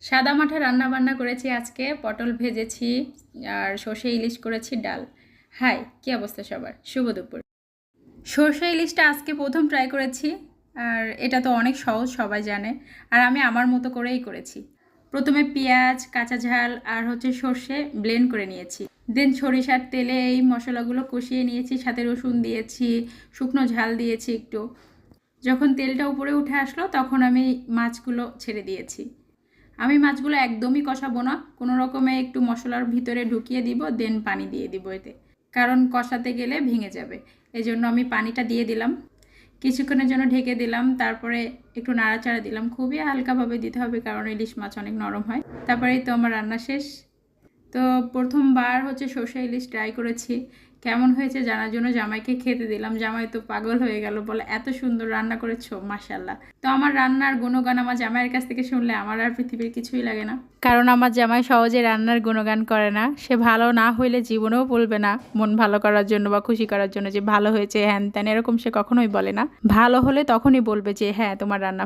সাদা মাঠে রান্না বান্না করেছি আজকে, পটল ভেজেছি আর সর্ষে ইলিশ করেছি ডাল। হাই, কি অবস্থা সবার? শুভ দুপুর। সর্ষে ইলিশটা আজকে প্রথম ট্রাই করেছি, আর এটা তো অনেক সহজ, সবাই জানে। আর আমি আমার মতো করেই করেছি। প্রথমে পেঁয়াজ, কাঁচা ঝাল আর সর্ষে ব্লেন্ড করে নিয়েছি। দেন সরিষার তেলে এই মশলাগুলো কষিয়ে নিয়েছি, সাথে রসুন দিয়েছি, শুকনো ঝাল দিয়েছি একটু। যখন তেলটা উপরে উঠে আসলো তখন আমি মাছগুলো ছেড়ে দিয়েছি। আমি মাছগুলো একদমই কষাবো না, কোনো রকমে একটু মশলার ভিতরে ঢুকিয়ে দিব, দেন পানি দিয়ে দিব এতে, কারণ কষাতে গেলে ভেঙে যাবে। এজন্য আমি পানিটা দিয়ে দিলাম, কিছুক্ষণের জন্য ঢেকে দিলাম, তারপরে একটু নাড়াচাড়া দিলাম। খুবই হালকাভাবে দিতে হবে, কারণ ইলিশ মাছ অনেক নরম হয়। তারপরেই তো আমার রান্না শেষ। তো প্রথমবার সর্ষে ইলিশ ট্রাই করেছি, কেমন হয়েছে জানার জন্য জামাইকে খেতে দিলাম। জামাই তো পাগল হয়ে গেল, বলে এত সুন্দর রান্না করেছো, মাশাআল্লাহ। তো আমার রান্নার গুণগান আমার জামাইয়ের কাছ থেকে শুনলে আমার আর পৃথিবীর কিছুই লাগে না, কারণ আমার জামাই সহজে রান্নার গুণগান করে না। সে ভালো না হইলে জীবনেও বলবে না, মন ভালো করার জন্য বা খুশি করার জন্য যে ভালো হয়েছে হ্যান ত্যান, এরকম সে কখনোই বলে না। ভালো হলে তখনই বলবে যে হ্যাঁ তোমার রান্না